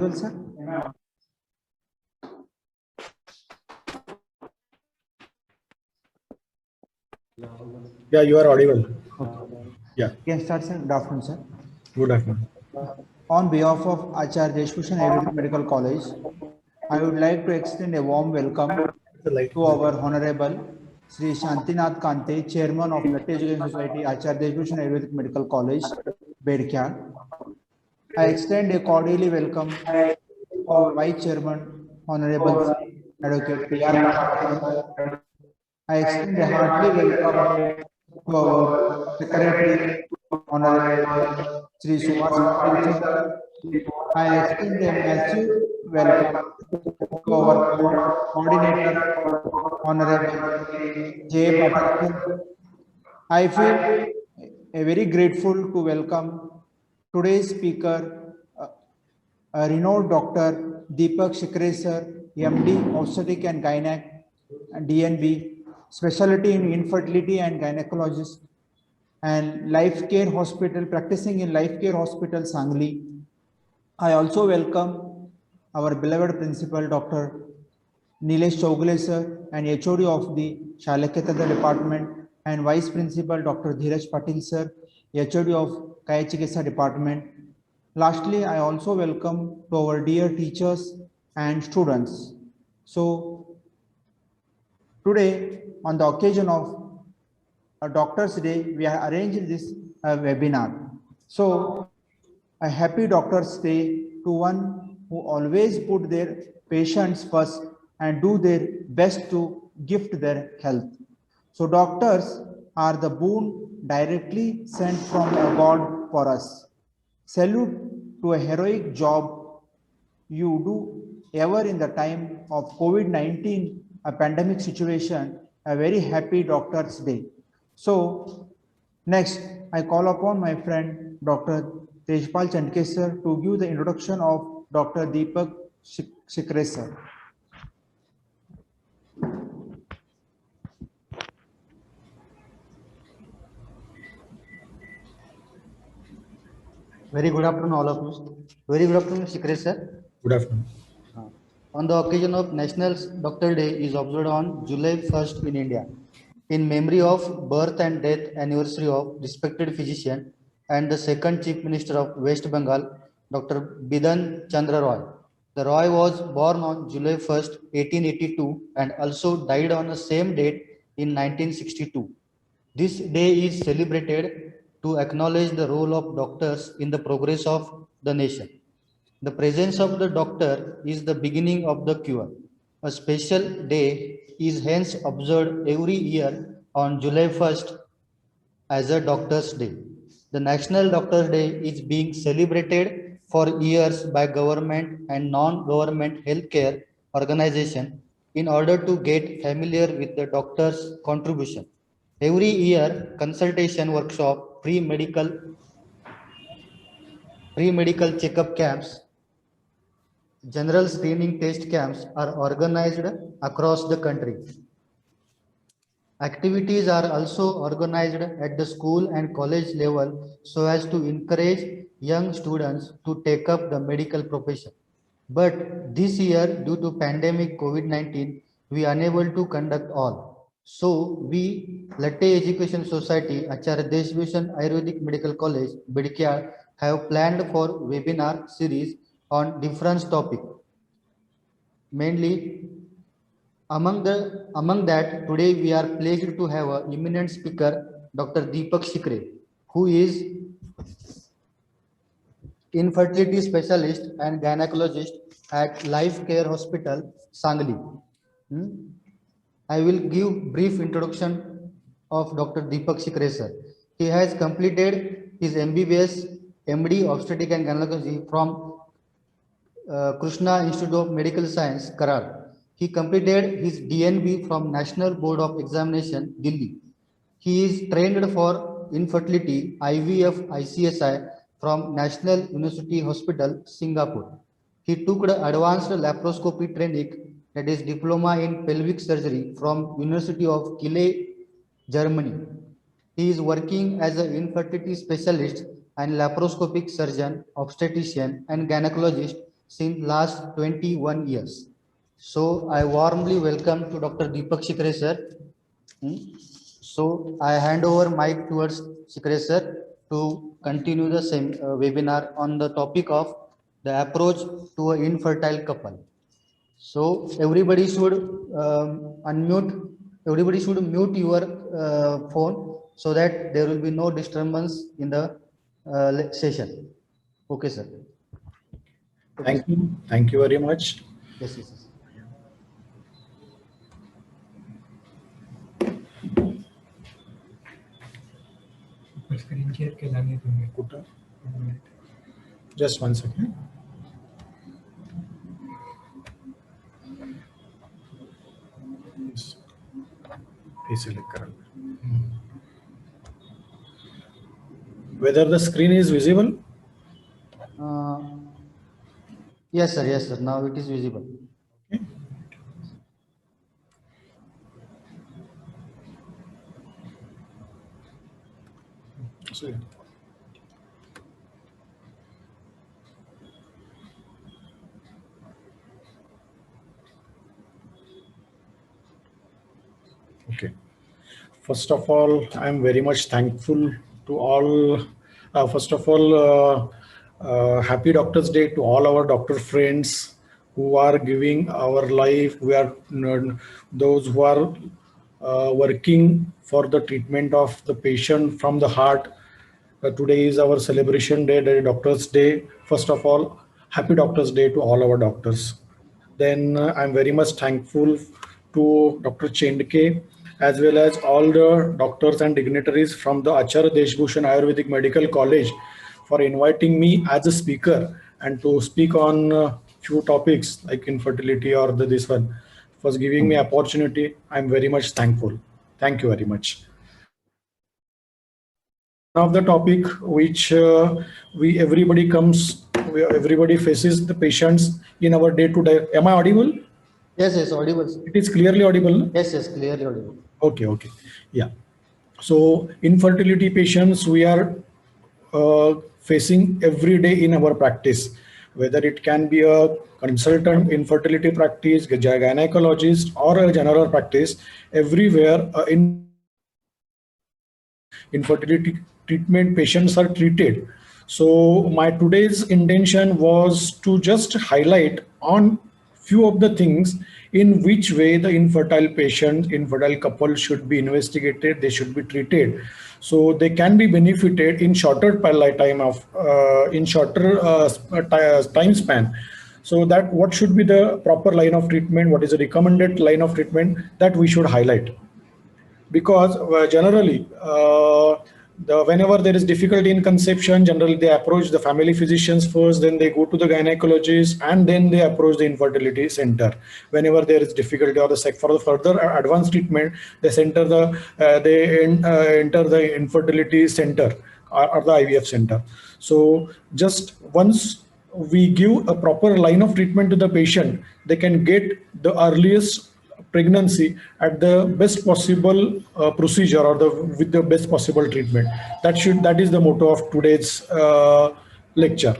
Well, sir. Yeah, you are audible. Yeah. Can start, sir. Good afternoon, sir. Good afternoon. On behalf of Acharya Deshbhushan Ayurvedic Medical College, I would like to extend a warm welcome to our Honorable Sri Shantinath Kante, Chairman of Natte Education Society, Acharya Deshbhushan Ayurvedic Medical College, Bedkya. I extend a cordially welcome to our Vice Chairman, Honorable Sri Advocate P.R. Krishnan. I extend a hearty welcome to our Secretary, Honorable Sri Suhas Patil sir. I extend a massive welcome to our coordinator, Honorable J. Patil sir. I feel very grateful to welcome today's speaker, renowned Dr. Deepak Shikre sir, MD, Obstetric and Gynac, and DNB, specialty in infertility and gynecologist, and Life Care Hospital, practicing in Life Care Hospital, Sangli. I also welcome our beloved principal, Dr. Nilesh Chowgule sir, and HOD of the Shalakya department, and Vice Principal, Dr. Dheeraj Patil sir, HOD of Kaya Chikitsa department. Lastly, I also welcome to our dear teachers and students. So today, on the occasion of a Doctor's Day, we are arranging this webinar. So a happy Doctor's Day to one who always put their patients first and do their best to gift their health. So doctors are the boon directly sent from a God for us. Salute to a heroic job you do ever in the time of COVID-19, a pandemic situation, a very happy Doctor's Day. So next, I call upon my friend Dr. Tejpal Chandke sir to give the introduction of Dr. Deepak Shikre sir. Very good afternoon, all of you. Very good afternoon, Shikre sir. Good afternoon. On the occasion of National Doctor Day is observed on July 1st in India, in memory of birth and death anniversary of respected physician and the second Chief Minister of West Bengal, Dr. Bidan Chandra Roy. The Roy was born on July 1st, 1882 and also died on the same date in 1962. This day is celebrated to acknowledge the role of doctors in the progress of the nation. The presence of the doctor is the beginning of the cure. A special day is hence observed every year on July 1st as a Doctor's Day. The National Doctor's Day is being celebrated for years by government and non-government healthcare organizations in order to get familiar with the doctor's contribution. Every year, consultation workshop, pre-medical checkup camps, general screening test camps are organized across the country. Activities are also organized at the school and college level so as to encourage young students to take up the medical profession. But this year, due to pandemic COVID-19, we are unable to conduct all. So we, Latte Education Society, Acharya Deshbhushan Ayurvedic Medical College, Bedkya, have planned for webinar series on different topics. Mainly, among that, today we are pleased to have an eminent speaker, Dr. Deepak Shikre, who is infertility specialist and gynecologist at Life Care Hospital, Sangli. I will give brief introduction of Dr. Deepak Shikre sir. He has completed his MBBS, MD Obstetric and Gynecology from Krishna Institute of Medical Science, Karar. He completed his DNB from National Board of Examination, Delhi. He is trained for infertility, IVF, ICSI from National University Hospital, Singapore. He took the advanced laparoscopy training, that is diploma in pelvic surgery from University of Kiel, Germany. He is working as an infertility specialist and laparoscopic surgeon, obstetrician and gynecologist since last 21 years. So I warmly welcome to Dr. Deepak Shikre sir. So I hand over mic towards Shikre sir to continue the same webinar on the topic of the approach to an infertile couple. So everybody should unmute. Everybody should mute your phone so that there will be no disturbance in the session. Okay, sir. Thank you. Thank you very much. Yes, yes, yes. Screen share केला नाही तुम्ही कुठं? Just one second. Select करा. Whether the screen is visible? Yes, sir. Yes, sir. Now it is visible. Okay. So, okay. First of all, I'm very much thankful to all. First of all, happy Doctors' Day to all our doctor friends who are giving our life. We are those who are working for the treatment of the patient from the heart. Today is our celebration day, the Doctors' Day. First of all, happy Doctors' Day to all our doctors. Then I'm very much thankful to Dr. Chendke, as well as all the doctors and dignitaries from the Acharya Deshbhushan Ayurvedic Medical College for inviting me as a speaker and to speak on few topics like infertility or this one. For giving me opportunity, I'm very much thankful. Thank you very much. One of the topic which everybody faces the patients in our day-to-day. Am I audible? Yes, yes, audible, sir. It is clearly audible. Yes, yes, clearly audible. Okay, okay, yeah. So infertility patients we are facing every day in our practice, whether it can be a consultant infertility practice, gynecologist, or a general practice. Everywhere in infertility treatment patients are treated. So my today's intention was to just highlight on few of the things in which way the infertile couple should be investigated, they should be treated, so they can be benefited in shorter time span. So that what should be the proper line of treatment, what is the recommended line of treatment that we should highlight. Because generally whenever there is difficulty in conception, generally they approach the family physicians first, then they go to the gynecologist, and then they approach the infertility center. Whenever there is difficulty or for the further advanced treatment, they enter the infertility center or the IVF center. So just once we give a proper line of treatment to the patient, they can get the earliest pregnancy at the best possible procedure or with the best possible treatment. That is the motto of today's lecture.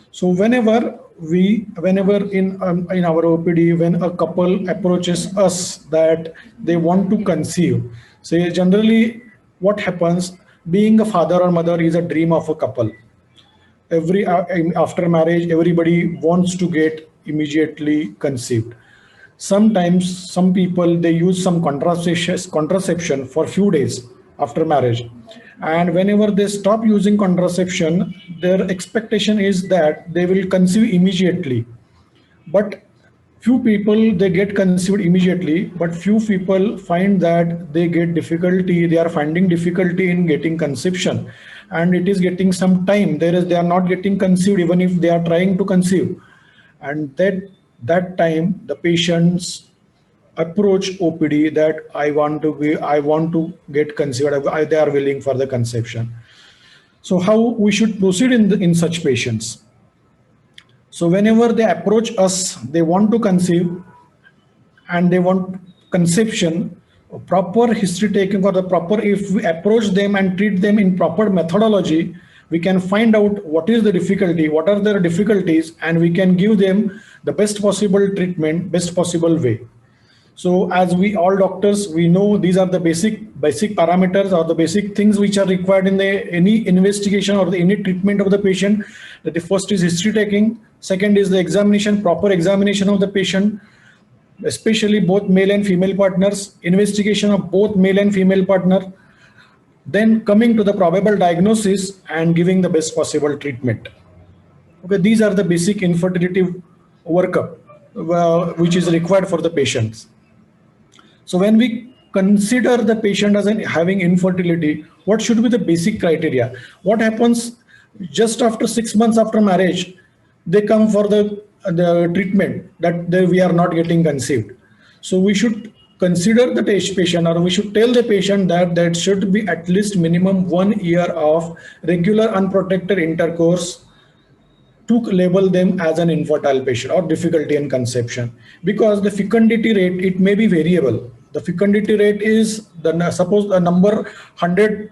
So whenever in our OPD, when a couple approaches us that they want to conceive, say generally what happens, being a father or mother is a dream of a couple. After marriage, everybody wants to get immediately conceived. Sometimes some people, they use some contraception for few days after marriage, and whenever they stop using contraception, their expectation is that they will conceive immediately. But few people, they get conceived immediately, but few people find that they are finding difficulty in getting conception, and it is getting some time. They are not getting conceived even if they are trying to conceive, and that time the patients approach OPD that I want to get conceived. They are willing for the conception. So how we should proceed in such patients? So whenever they approach us, they want to conceive and they want conception, proper history taking, or if we approach them and treat them in proper methodology, we can find out what is the difficulty, what are their difficulties, and we can give them the best possible treatment, best possible way. So as we all doctors, we know these are the basic parameters or the basic things which are required in any investigation or any treatment of the patient. That the first is history taking, second is the examination, proper examination of the patient, especially both male and female partners, investigation of both male and female partner, then coming to the probable diagnosis and giving the best possible treatment. Okay, these are the basic infertility workup which is required for the patients. So when we consider the patient as having infertility, what should be the basic criteria? What happens just after 6 months after marriage? They come for the treatment that we are not getting conceived. So we should consider the patient, or we should tell the patient that there should be at least minimum 1 year of regular unprotected intercourse to label them as an infertile patient or difficulty in conception, because the fecundity rate, it may be variable. The fecundity rate is suppose a number 100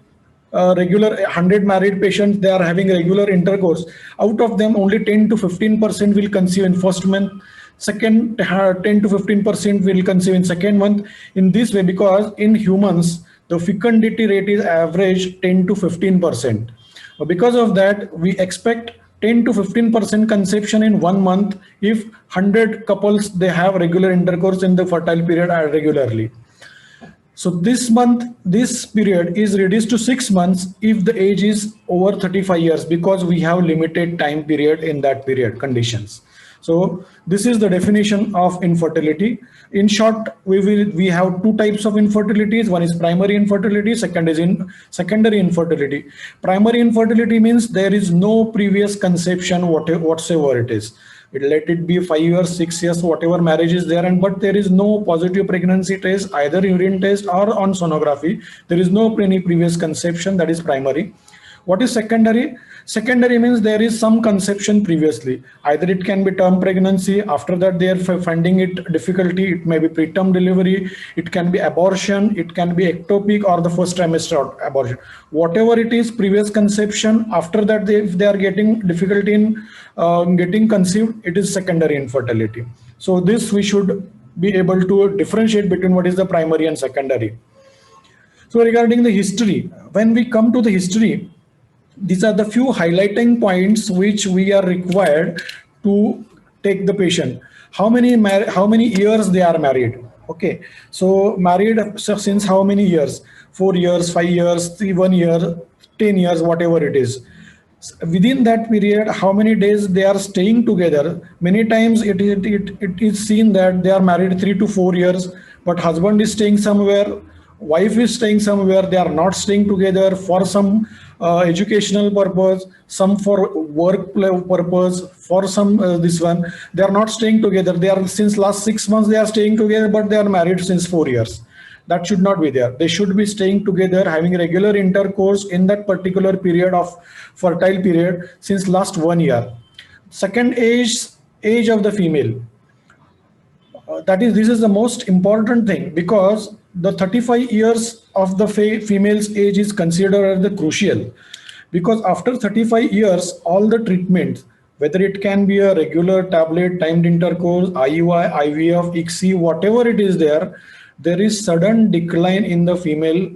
100 married patients, they are having regular intercourse. Out of them, only 10 to 15% will conceive in first month. Second, 10 to 15% will conceive in second month. In this way, because in humans, the fecundity rate is average 10 to 15%. Because of that, we expect 10 to 15% conception in 1 month if 100 couples, they have regular intercourse in the fertile period regularly. So this period is reduced to 6 months if the age is over 35 years, because we have limited time period in that period conditions. So this is the definition of infertility. In short, we have two types of infertilities. One is primary infertility, second is secondary infertility. Primary infertility means there is no previous conception whatsoever it is. Let it be 5 years, 6 years, whatever marriage is there, but there is no positive pregnancy test, either urine test or on sonography. There is no any previous conception. That is primary. What is secondary? Secondary means there is some conception previously. Either it can be term pregnancy, after that they are finding it difficulty, it may be preterm delivery, it can be abortion, it can be ectopic or the first trimester abortion. Whatever it is, previous conception, after that if they are getting difficulty in getting conceived, it is secondary infertility. So this we should be able to differentiate between what is the primary and secondary. So regarding the history, when we come to the history, these are the few highlighting points which we are required to take the patient. How many years they are married? Okay, so married since how many years? 4 years, 5 years, 1 year, 10 years, whatever it is. Within that period, how many days they are staying together? Many times it is seen that they are married 3 to 4 years, but husband is staying somewhere, wife is staying somewhere, they are not staying together for some educational purpose, some for work purpose, for some this one, they are not staying together. They are since last 6 months they are staying together, but they are married since 4 years. That should not be there. They should be staying together, having regular intercourse in that particular period of fertile period since last 1 year. Second, age of the female. This is the most important thing, because the 35 years of the female's age is considered as the crucial, because after 35 years, all the treatments, whether it can be a regular tablet, timed intercourse, IUI, IVF, ICSI, whatever it is there is sudden decline in the female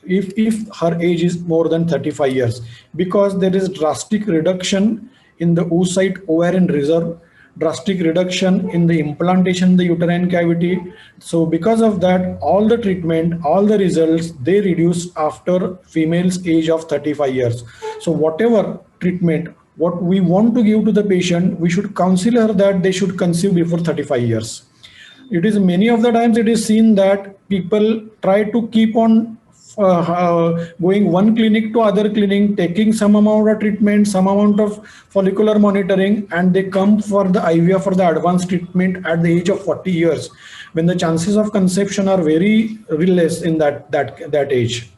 if her age is more than 35 years, because there is drastic reduction in the oocyte ovarian reserve, drastic reduction in the implantation in the uterine cavity. So because of that, all the treatment, all the results, they reduce after female's age of 35 years. So whatever treatment, what we want to give to the patient, we should counsel her that they should conceive before 35 years. It is many of the times it is seen that people try to keep on going one clinic to other clinic, taking some amount of treatment, some amount of follicular monitoring, and they come for the IVF for the advanced treatment at the age of 40 years, when the chances of conception are very less in that age.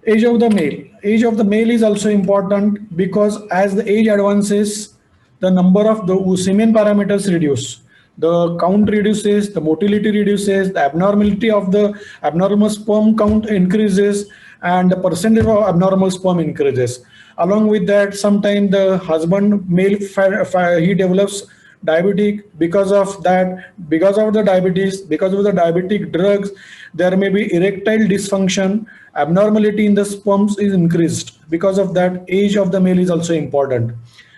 Age of the male. Age of the male is also important, because as the age advances, the number of the semen parameters reduce. The count reduces, the motility reduces, the abnormality of the abnormal sperm count increases, and the percentage of abnormal sperm increases. Along with that, sometimes the husband male he develops diabetic. Because of that, because of the diabetes, because of the diabetic drugs, there may be erectile dysfunction, abnormality in the sperms is increased. Because of that, age of the male is also important.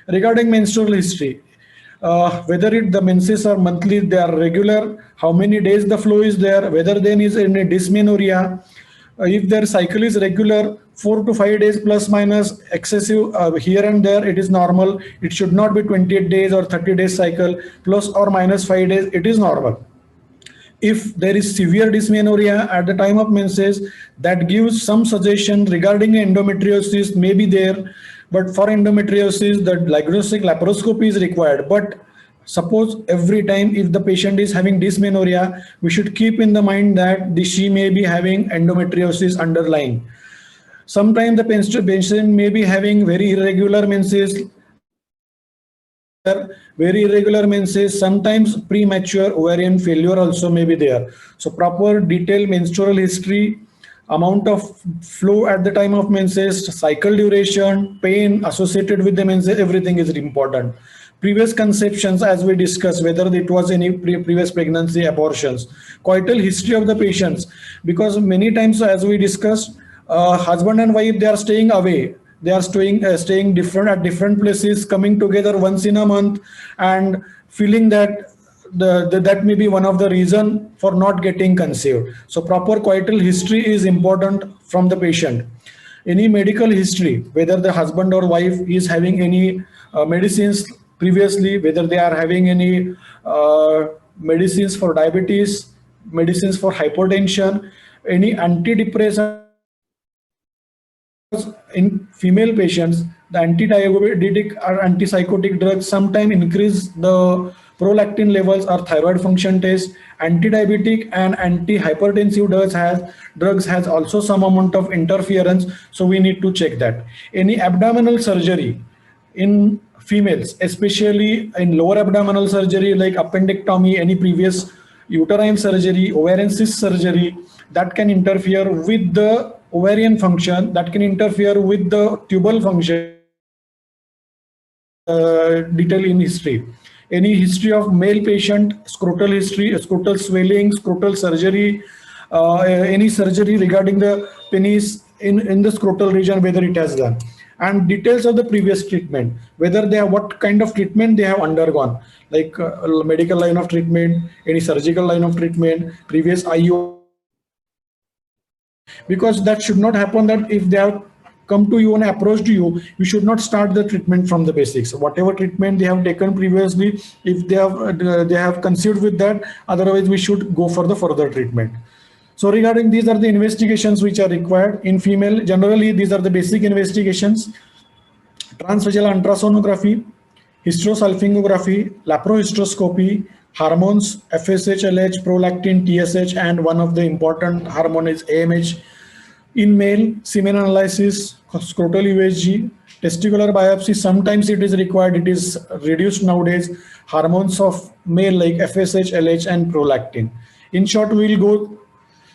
Regarding menstrual history, whether the menses are monthly, they are regular, how many days the flow is there, whether there is any dysmenorrhea, if their cycle is regular, 4 to 5 days plus minus excessive here and there, it is normal. It should not be 28 days or 30 days cycle, plus or minus 5 days, it is normal. If there is severe dysmenorrhea at the time of menses, that gives some suggestion regarding endometriosis may be there. But for endometriosis, the diagnostic laparoscopy is required. But suppose every time if the patient is having dysmenorrhea, we should keep in the mind that she may be having endometriosis underlying. Sometimes the patient may be having very irregular menses, sometimes premature ovarian failure also may be there. So proper detailed menstrual history, amount of flow at the time of menses, cycle duration, pain associated with the menses, everything is important. Previous conceptions, as we discussed, whether it was any previous pregnancy, abortions, coital history of the patients, because many times, as we discussed, husband and wife, they are staying away. They are staying different at different places, coming together once in a month, and feeling that that may be one of the reason for not getting conceived. So proper coital history is important from the patient. Any medical history, whether the husband or wife is having any medicines previously, whether they are having any medicines for diabetes, medicines for hypertension, any antidepressant. In female patients, the anti-diabetic or antipsychotic drugs sometimes increase the prolactin levels or thyroid function test. Anti-diabetic and anti-hypertensive drugs has also some amount of interference, so we need to check that. Any abdominal surgery in females, especially in lower abdominal surgery like appendectomy, any previous uterine surgery, ovarian cyst surgery, that can interfere with the ovarian function, that can interfere with the tubal function. Detail in history. Any history of male patient, scrotal history, scrotal swelling, scrotal surgery, any surgery regarding the penis in the scrotal region, whether it has done, and details of the previous treatment, whether they have, what kind of treatment they have undergone, like medical line of treatment, any surgical line of treatment, previous IU. Because that should not happen, that if they have come to you and approached you, you should not start the treatment from the basics. Whatever treatment they have taken previously, if they have conceived with that, otherwise we should go for the further treatment. So regarding these are the investigations which are required in female. Generally, these are the basic investigations: transvaginal ultrasonography, hysterosalpingography, laparohysteroscopy, hormones, FSH, LH, prolactin, TSH, and one of the important hormone is AMH. In male, semen analysis, scrotal USG, testicular biopsy, sometimes it is required, it is reduced nowadays. Hormones of male like FSH, LH, and prolactin. In short, we will go.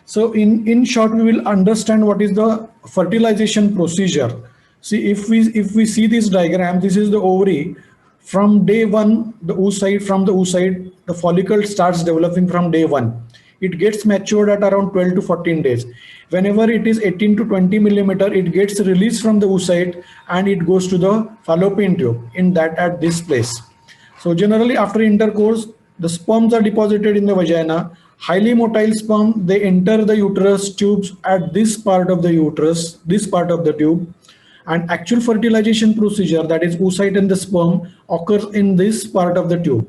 So in short, we will understand what is the fertilization procedure. See, if we see this diagram, this is the ovary. From day one, the oocyte, from the oocyte, the follicle starts developing from day one. It gets matured at around 12 to 14 days. Whenever it is 18 to 20 millimeter, it gets released from the oocyte and it goes to the fallopian tube at this place. So generally after intercourse, the sperms are deposited in the vagina. Highly motile sperm, they enter the uterus tubes at this part of the uterus, this part of the tube. And actual fertilization procedure, that is oocyte and the sperm, occurs in this part of the tube.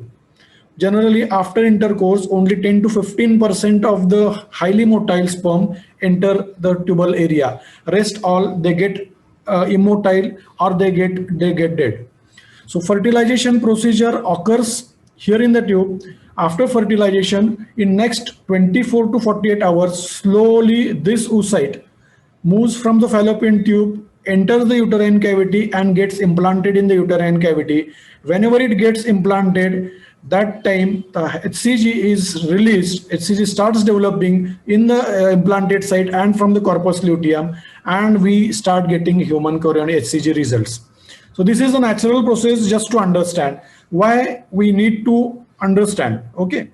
Generally, after intercourse, only 10 to 15% of the highly motile sperm enter the tubal area. Rest all, they get immotile or they get dead. So fertilization procedure occurs here in the tube. After fertilization, in next 24 to 48 hours, slowly this oocyte moves from the fallopian tube, enters the uterine cavity and gets implanted in the uterine cavity. Whenever it gets implanted, that time the HCG is released, HCG starts developing in the implanted site and from the corpus luteum, and we start getting human coronary HCG results. So this is a natural process, just to understand why we need to understand. Okay.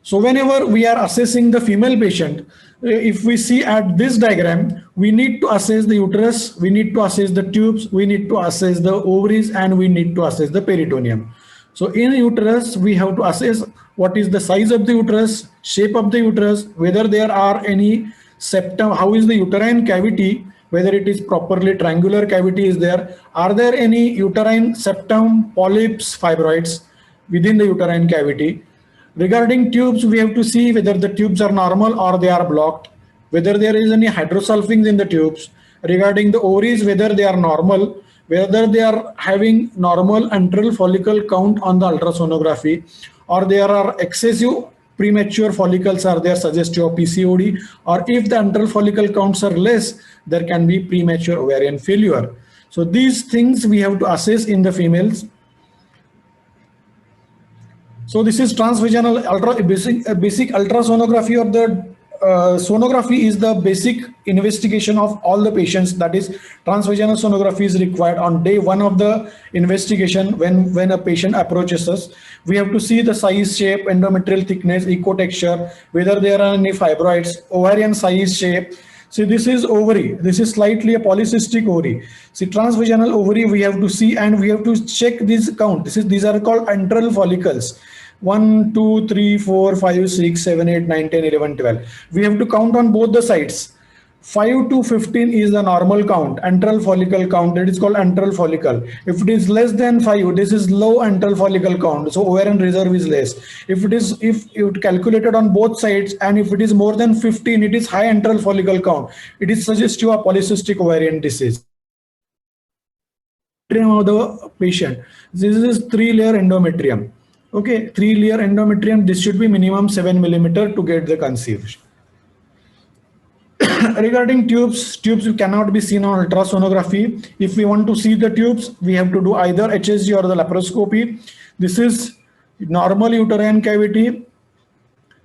So whenever we are assessing the female patient, if we see at this diagram, we need to assess the uterus, we need to assess the tubes, we need to assess the ovaries, and we need to assess the peritoneum. So in uterus, we have to assess what is the size of the uterus, shape of the uterus, whether there are any septum, how is the uterine cavity, whether it is properly triangular cavity is there, are there any uterine septum, polyps, fibroids within the uterine cavity. Regarding tubes, we have to see whether the tubes are normal or they are blocked, whether there is any hydrosulfings in the tubes. Regarding the ovaries, whether they are normal, whether they are having normal antral follicle count on the ultrasonography, or there are excessive premature follicles are there suggestive of PCOD, or if the antral follicle counts are less, there can be premature ovarian failure. So these things we have to assess in the females. So this is transvaginal basic ultrasonography, or the sonography is the basic investigation of all the patients. That is, transvaginal sonography is required on day one of the investigation. When a patient approaches us, we have to see the size, shape, endometrial thickness, echo texture, whether there are any fibroids, ovarian size, shape. See, this is ovary. This is slightly a polycystic ovary. See, transvaginal ovary we have to see, and we have to check this count. These are called antral follicles. 1, 2, 3, 4, 5, 6, 7, 8, 9, 10, 11, 12. We have to count on both the sides. 5 to 15 is the normal count, antral follicle count. That is called antral follicle. If it is less than 5, this is low antral follicle count. So ovarian reserve is less. If it calculated on both sides, and if it is more than 15, it is high antral follicle count. It is suggestive of polycystic ovarian disease. Of the patient. This is 3-layer endometrium. Okay, 3-layer endometrium. This should be minimum 7 mm to get the conceived. Regarding tubes you cannot be seen on ultrasonography. If we want to see the tubes, we have to do either HSG or the laparoscopy. This is normal uterine cavity.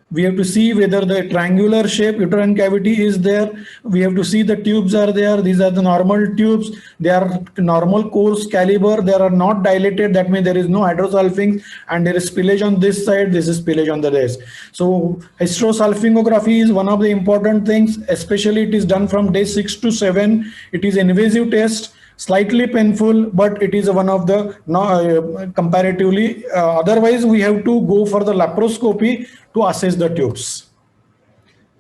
We have to see whether the triangular shape uterine cavity is there. We have to see the tubes are there. These are the normal tubes. They are normal coarse caliber. They are not dilated. That means there is no hydrosulfing, and there is spillage on this side. This is spillage on the rest. So hysterosalpingography is one of the important things. Especially it is done from day 6 to 7. It is an invasive test. Slightly painful, but it is one of the comparatively. Otherwise, we have to go for the laparoscopy to assess the tubes.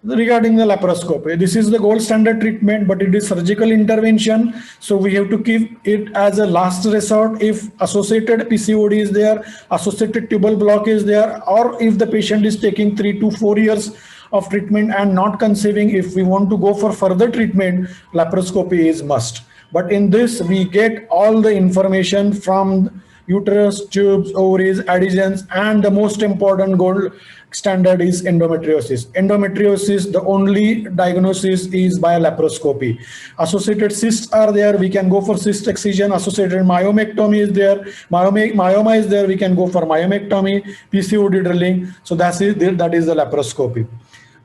Regarding the laparoscopy, this is the gold standard treatment, but it is surgical intervention. So we have to keep it as a last resort if associated PCOD is there, associated tubal block is there, or if the patient is taking 3 to 4 years of treatment and not conceiving. If we want to go for further treatment, laparoscopy is must. But in this, we get all the information from uterus, tubes, ovaries, adhesions, and the most important gold standard is endometriosis. Endometriosis, the only diagnosis is by laparoscopy. Associated cysts are there, we can go for cyst excision. Associated myomectomy is there, myoma is there, we can go for myomectomy, PCOD drilling. So that is the laparoscopy.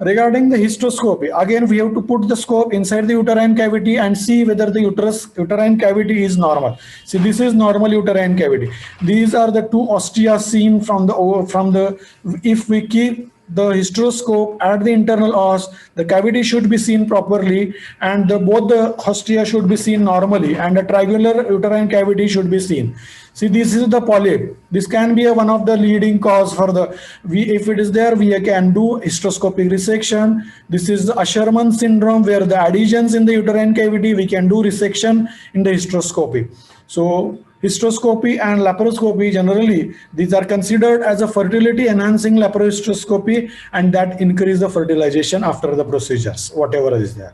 Regarding the hysteroscopy, again we have to put the scope inside the uterine cavity and see whether the uterine cavity is normal. See, this is normal uterine cavity. These are the 2 ostia seen from the. If we keep the hysteroscope at the internal os, the cavity should be seen properly, and both the ostia should be seen normally, and the triangular uterine cavity should be seen. See, this is the polyp. This can be one of the leading cause for the. If it is there, we can do hysteroscopic resection. This is the Asherman syndrome, where the adhesions in the uterine cavity, we can do resection in the hysteroscopy. So hysteroscopy and laparoscopy, generally these are considered as a fertility enhancing laparohysteroscopy, and that increase the fertilization after the procedures, whatever is there.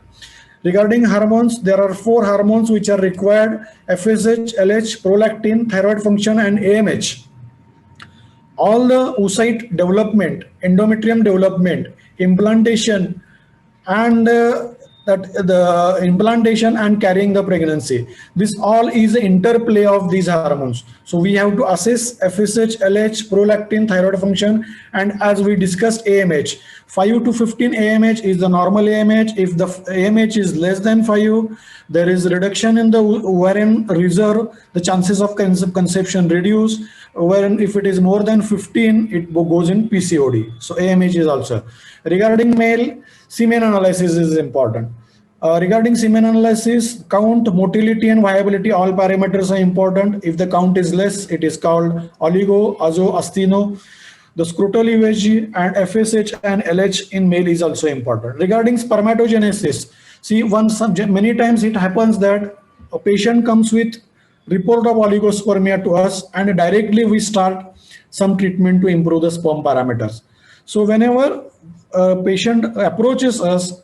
Regarding hormones, there are 4 hormones which are required: FSH, LH, prolactin, thyroid function, and AMH. All the oocyte development, endometrium development, implantation, and the that the implantation and carrying the pregnancy. This all is the interplay of these hormones. So we have to assess FSH, LH, prolactin, thyroid function, and as we discussed AMH. 5 to 15 AMH is the normal AMH. If the AMH is less than 5, there is reduction in the ovarian reserve. The chances of conception reduce. Wherein if it is more than 15, it goes in PCOD. So AMH is also. Regarding male, semen analysis is important. Regarding semen analysis, count, motility, and viability, all parameters are important. If the count is less, it is called oligo, azo, astheno. The scrotal USG and FSH and LH in male is also important. Regarding spermatogenesis, see, many times it happens that a patient comes with report of oligospermia to us, and directly we start some treatment to improve the sperm parameters. So whenever a patient approaches us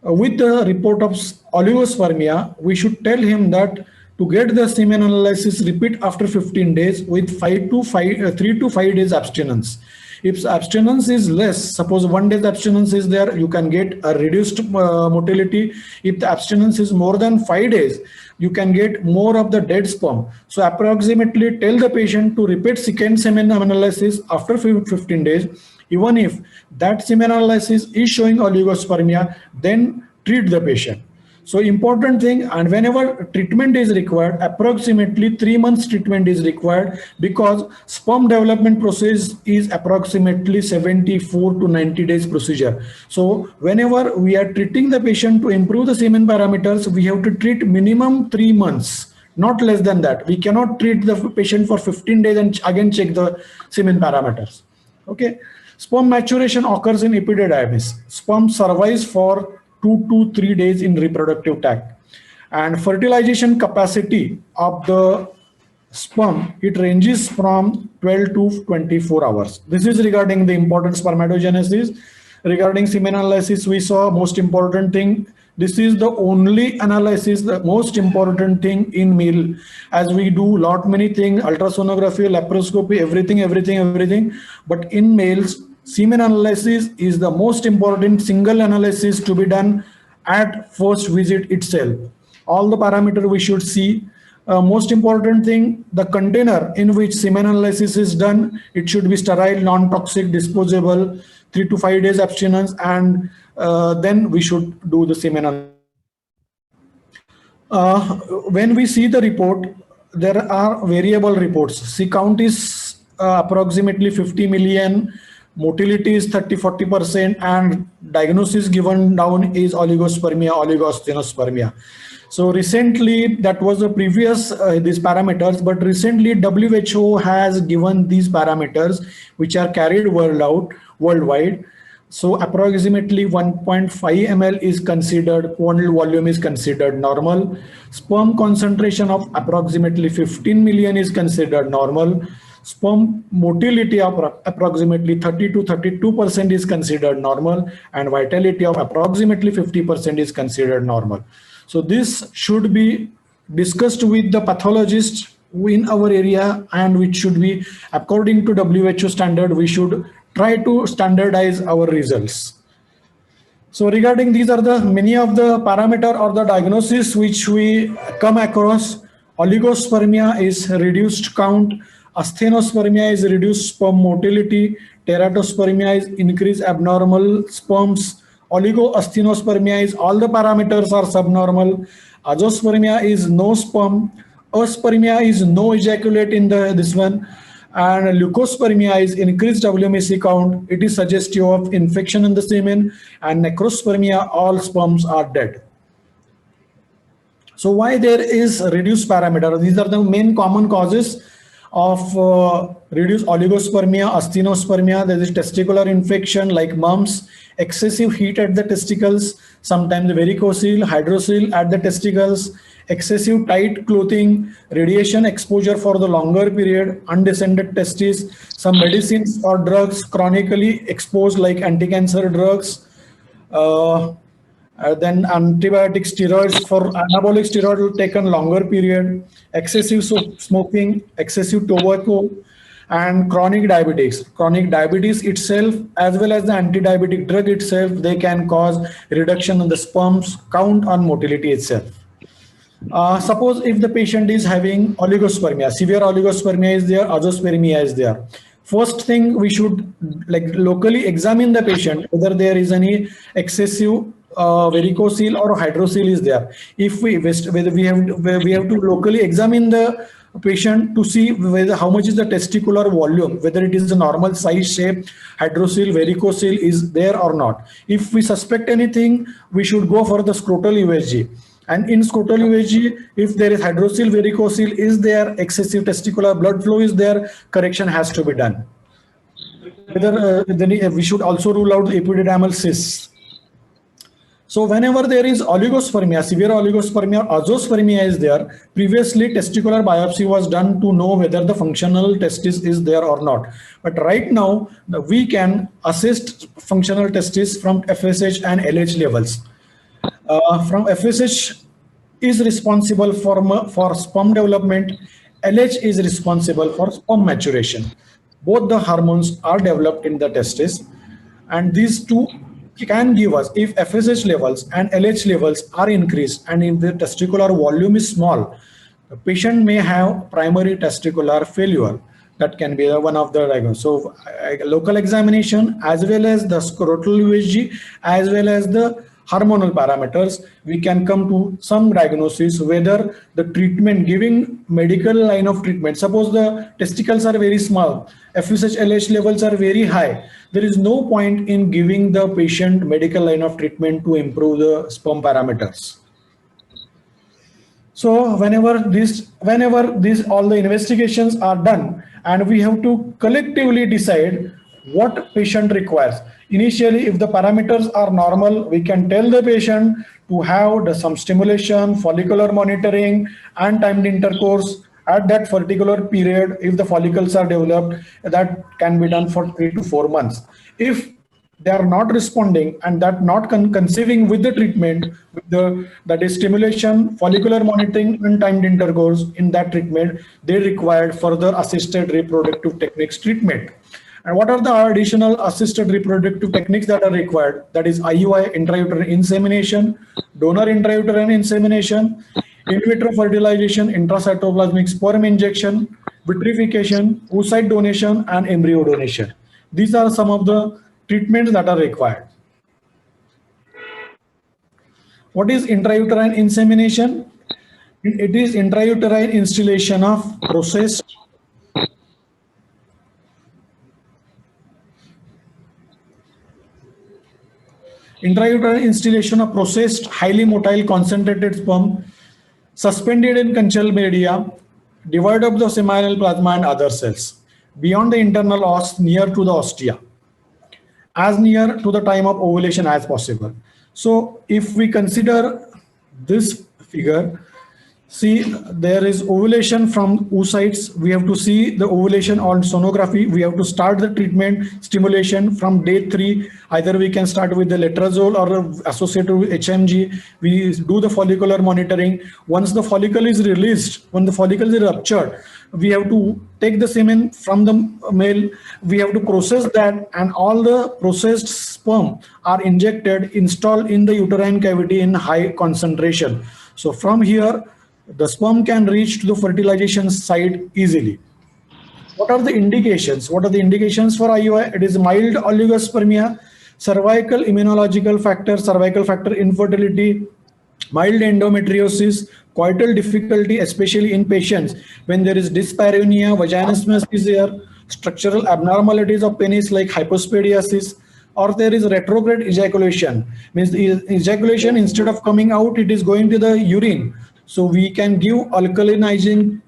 with the report of oligospermia, we should tell him that to get the semen analysis, repeat after 15 days with 3 to 5 days abstinence. If abstinence is less, suppose 1 day's abstinence is there, you can get a reduced motility. If the abstinence is more than 5 days, you can get more of the dead sperm. So approximately tell the patient to repeat second semen analysis after 15 days. Even if that semen analysis is showing oligospermia, then treat the patient. So important thing, and whenever treatment is required, approximately 3 months treatment is required, because sperm development process is approximately 74 to 90 days procedure. So whenever we are treating the patient to improve the semen parameters, we have to treat minimum 3 months, not less than that. We cannot treat the patient for 15 days and again check the semen parameters. Okay. Sperm maturation occurs in epididymis. Sperm survives for 2 to 3 days in reproductive tract, and fertilization capacity of the sperm, it ranges from 12 to 24 hours. This is regarding the important spermatogenesis. Regarding semen analysis, we saw most important thing. This is the only analysis, the most important thing in male, as we do many things, ultrasonography, laparoscopy, everything. But in males, semen analysis is the most important single analysis to be done at first visit itself. All the parameters we should see. Most important thing, the container in which semen analysis is done, it should be sterile, non-toxic, disposable, 3 to 5 days abstinence, and then we should do the semen analysis. When we see the report, there are variable reports. See, count is approximately 50 million. Motility is 30-40%, and diagnosis given down is oligospermia, oligoasthenospermia. So recently, that was the previous these parameters, but recently WHO has given these parameters which are carried worldwide. So approximately 1.5 ml is considered, pond volume is considered normal. Sperm concentration of approximately 15 million is considered normal. Sperm motility of approximately 30 to 32% is considered normal, and vitality of approximately 50% is considered normal. So this should be discussed with the pathologist in our area, and which should be according to WHO standard. We should try to standardize our results. So regarding these are the many of the parameter or the diagnosis which we come across. Oligospermia is reduced count. Asthenospermia is reduced sperm motility. Teratospermia is increased abnormal sperms. Oligoasthenospermia is all the parameters are subnormal. Azoospermia is no sperm. Aspermia is no ejaculate in this one. And leucospermia is increased WMC count. It is suggestive of infection in the semen. And necrospermia, all sperms are dead. So why there is reduced parameter? These are the main common causes of reduced oligospermia, asthenospermia. There is testicular infection like mumps, excessive heat at the testicles, sometimes varicocele, hydrocele at the testicles, excessive tight clothing, radiation exposure for the longer period, undescended testes, some medicines or drugs chronically exposed like anti-cancer drugs, then antibiotic steroids for anabolic steroid taken longer period, excessive smoking, excessive tobacco, And chronic diabetes. Chronic diabetes itself, as well as the anti-diabetic drug itself, they can cause reduction in the sperms count on motility itself. Suppose if the patient is having oligospermia, severe oligospermia is there, azoospermia is there. First thing, we should like locally examine the patient whether there is any excessive varicocele or hydrocele is there. If whether we have to locally examine the patient to see whether how much is the testicular volume, whether it is a normal size shape, hydrocele, varicocele is there or not. If we suspect anything, we should go for the scrotal USG. And in scrotal USG, if there is hydrocele, varicocele is there, excessive testicular blood flow is there, correction has to be done. Whether then we should also rule out the epididymal cysts. So whenever there is oligospermia, severe oligospermia, azoospermia is there, previously testicular biopsy was done to know whether the functional testis is there or not. But right now, we can assist functional testis from FSH and LH levels. From FSH is responsible for sperm development, LH is responsible for sperm maturation. Both the hormones are developed in the testis, and these two can give us, if FSH levels and LH levels are increased and if the testicular volume is small, the patient may have primary testicular failure. That can be one of the diagnosis. So local examination as well as the scrotal USG as well as the hormonal parameters, we can come to some diagnosis whether the treatment, giving medical line of treatment. Suppose the testicles are very small, FSH LH levels are very high, there is no point in giving the patient medical line of treatment to improve the sperm parameters. So whenever all the investigations are done, and we have to collectively decide what patient requires. Initially, if the parameters are normal, we can tell the patient to have some stimulation, follicular monitoring, and timed intercourse at that particular period. If the follicles are developed, that can be done for 3 to 4 months. If they are not responding and that not conceiving with the treatment, that is stimulation, follicular monitoring, and timed intercourse, in that treatment, they required further assisted reproductive techniques treatment. And what are the additional assisted reproductive techniques that are required? That is IUI, intrauterine insemination, donor intrauterine insemination, in vitro fertilization, intracytoplasmic sperm injection, vitrification, oocyte donation, and embryo donation. These are some of the treatments that are required. What is intrauterine insemination? It is intrauterine instillation of processed highly motile concentrated sperm suspended in conchal media, devoid of the seminal plasma and other cells, beyond the internal os, near to the ostia, as near to the time of ovulation as possible. So if we consider this figure, see, there is ovulation from oocytes. We have to see the ovulation on sonography. We have to start the treatment stimulation from day 3. Either we can start with the letrozole or associated with HMG. We do the follicular monitoring. Once the follicle is released, when the follicle is ruptured, we have to take the semen from the male. We have to process that, and all the processed sperm are installed in the uterine cavity in high concentration. So from here, the sperm can reach to the fertilization site easily. What are the indications? What are the indications for IUI? It is mild oligospermia, cervical immunological factor, cervical factor infertility, mild endometriosis, coital difficulty, especially in patients when there is dyspareunia, vaginismus is there, structural abnormalities of penis like hypospadiasis, or there is retrograde ejaculation, means the ejaculation, instead of coming out, it is going to the urine. So we can give alkalinizing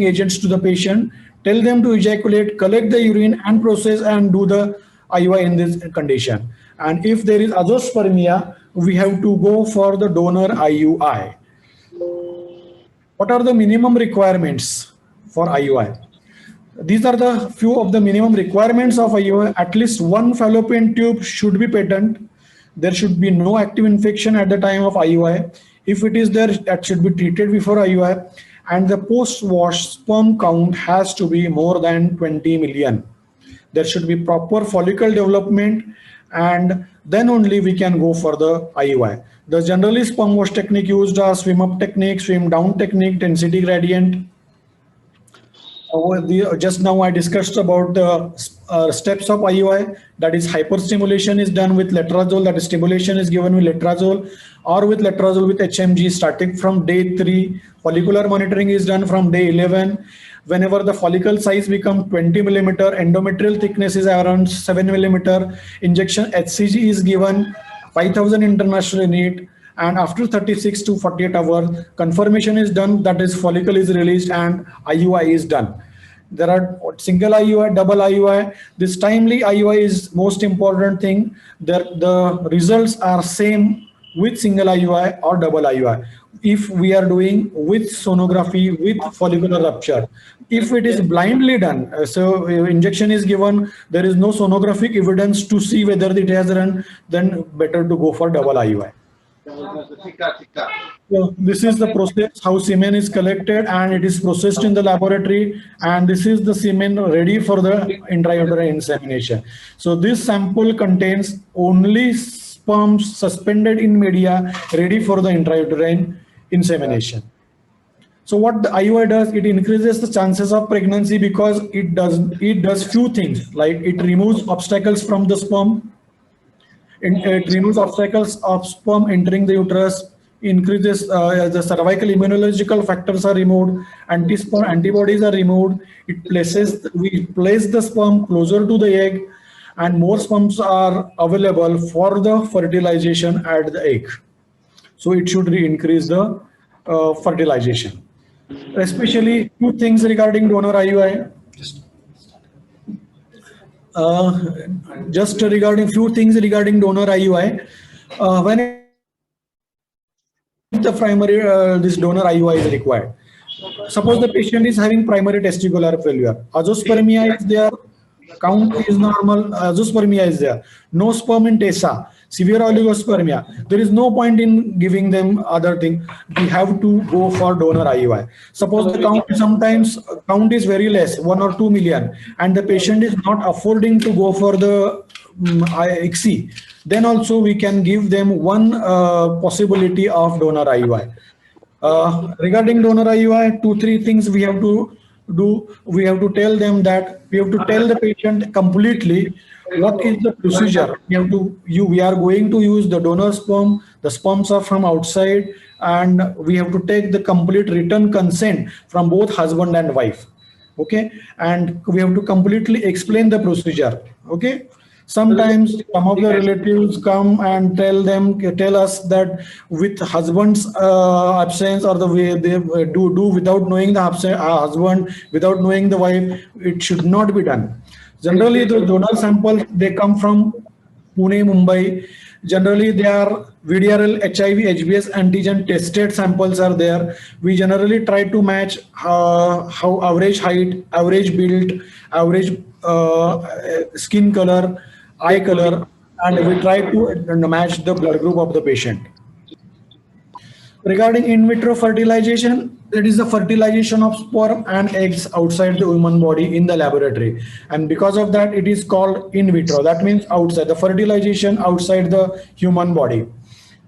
agents to the patient, tell them to ejaculate, collect the urine and process and do the IUI in this condition. And if there is azoospermia, we have to go for the donor IUI. What are the minimum requirements for IUI? These are the few of the minimum requirements of IUI. At least one fallopian tube should be patent. There should be no active infection at the time of IUI. If it is there, that should be treated before IUI. and the post-wash sperm count has to be more than 20 million. There should be proper follicle development, and then only we can go for the IUI. The generally sperm wash technique used are swim up technique, swim down technique, density gradient. Just now I discussed about the steps of IUI, that is hyperstimulation is done with letrozole, that is stimulation is given with letrozole or with letrozole with HMG starting from day 3. Follicular monitoring is done from day 11. Whenever the follicle size become 20 millimeter, endometrial thickness is around 7 millimeter, injection HCG is given, 5000 international unit, and after 36 to 48 hours, confirmation is done, that is follicle is released and IUI is done. There are single IUI, double IUI. This timely IUI is most important thing. The results are same with single IUI or double IUI. If we are doing with sonography with follicular rupture, if it is blindly done, so injection is given, there is no sonographic evidence to see whether it has run, then better to go for double IUI. So this is the process how semen is collected and it is processed in the laboratory, and this is the semen ready for the intrauterine insemination. So this sample contains only sperms suspended in media ready for the intrauterine insemination. So what the IUI does, it increases the chances of pregnancy because it does few things, like it removes obstacles from the sperm. It removes obstacles of sperm entering the uterus, increases the cervical immunological factors are removed, anti-sperm antibodies are removed. We place the sperm closer to the egg, and more sperms are available for the fertilization at the egg. So it should increase the fertilization. Especially two things regarding donor IUI. Just regarding few things regarding donor IUI, when the primary this donor IUI is required. Suppose the patient is having primary testicular failure, azoospermia is there, count is normal, azoospermia is there, no sperm in TESA, severe oligospermia. There is no point in giving them other thing. We have to go for donor IUI. Suppose the count sometimes is very less, 1 or 2 million, and the patient is not affording to go for the ICSI. Then also we can give them one possibility of donor IUI. Regarding donor IUI, 2-3 things we have to do. We have to tell them that we have to tell the patient completely what is the procedure. We are going to use the donor sperm. The sperms are from outside, and we have to take the complete written consent from both husband and wife. Okay, and we have to completely explain the procedure. Okay. Sometimes some of the relatives come and tell us that with husband's absence, or the way they do without knowing the husband, without knowing the wife, it should not be done. Generally, the donor samples, they come from Pune, Mumbai. Generally, they are VDRL, HIV, HBS antigen tested samples are there. We generally try to match how average height, average build, average skin color, eye color, and we try to match the blood group of the patient. Regarding in vitro fertilization, that is the fertilization of sperm and eggs outside the human body in the laboratory, and because of that it is called in vitro. That means outside, the fertilization outside the human body.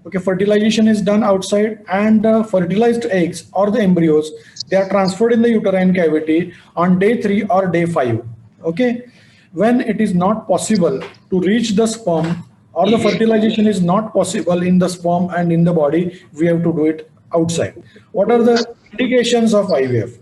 Okay, fertilization is done outside, and fertilized eggs or the embryos, they are transferred in the uterine cavity on day 3 or day 5. Okay, when it is not possible to reach the sperm, or the fertilization is not possible in the sperm and in the body, we have to do it outside. What are the indications of IVF?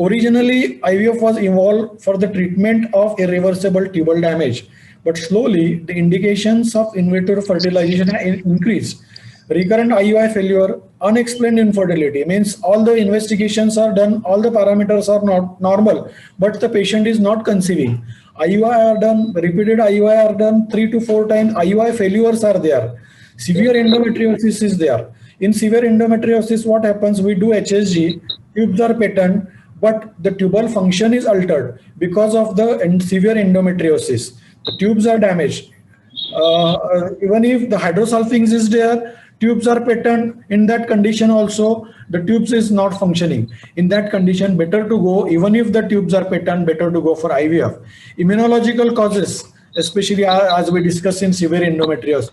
Originally, IVF was evolved for the treatment of irreversible tubal damage, but slowly the indications of in vitro fertilization have increased. Recurrent IUI failure, unexplained infertility, means all the investigations are done, all the parameters are not normal, but the patient is not conceiving. IUI are done, repeated IUI are done 3 to 4 times, IUI failures are there. Severe endometriosis is there. In severe endometriosis, what happens? We do HSG, tubes are patent, but the tubal function is altered because of the severe endometriosis. The tubes are damaged. Even if the hydrosulfings is there, tubes are patterned. In that condition also, the tubes is not functioning. In that condition, better to go, even if the tubes are patterned, better to go for IVF. Immunological causes, especially as we discussed in severe endometriosis.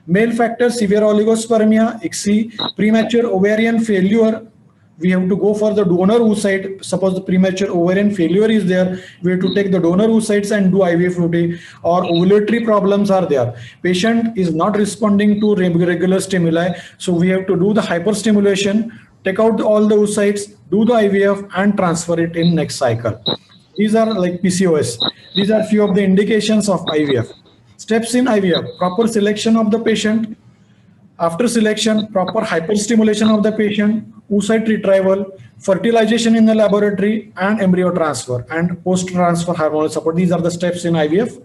Male factor, severe oligospermia, ICSI, premature ovarian failure. We have to go for the donor oocyte. Suppose the premature ovarian failure is there, we have to take the donor oocytes and do IVF routine, or ovulatory problems are there. Patient is not responding to regular stimuli, so we have to do the hyperstimulation, take out all the oocytes, do the IVF and transfer it in next cycle. These are like PCOS. These are few of the indications of IVF. Steps in IVF: proper selection of the patient. After selection, proper hyperstimulation of the patient, oocyte retrieval, fertilization in the laboratory, and embryo transfer and post-transfer hormonal support. These are the steps in IVF.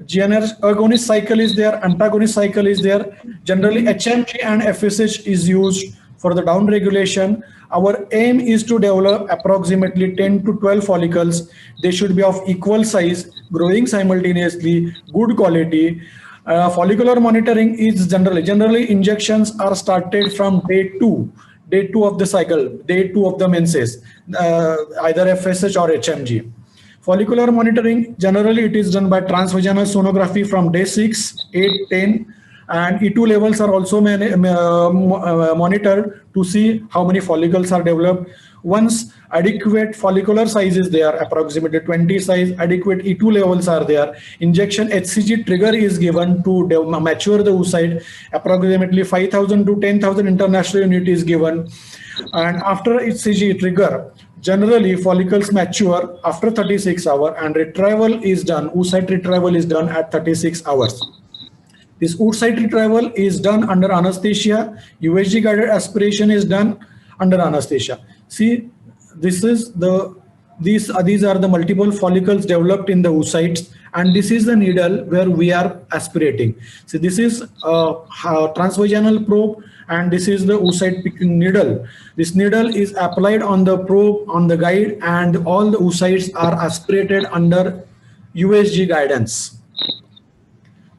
GnRH agonist cycle is there, antagonist cycle is there. Generally, HMG and FSH is used for the down regulation. Our aim is to develop approximately 10 to 12 follicles. They should be of equal size, growing simultaneously, good quality. Follicular monitoring is generally injections are started from day two of the cycle, day 2 of the menses, either FSH or HMG. Follicular monitoring, generally it is done by transvaginal sonography from day 6, 8, 10. And E2 levels are also monitored to see how many follicles are developed. Once adequate follicular size is there, approximately 20 size, adequate E2 levels are there, injection HCG trigger is given to mature the oocyte. Approximately 5,000 to 10,000 international unit is given. And after HCG trigger, generally follicles mature after 36 hours and retrieval is done, oocyte retrieval is done at 36 hours. This oocyte retrieval is done under anesthesia. USG guided aspiration is done under anesthesia. See, these are the multiple follicles developed in the oocytes, and this is the needle where we are aspirating. So this is a transvaginal probe, and this is the oocyte picking needle. This needle is applied on the probe on the guide, and all the oocytes are aspirated under USG guidance.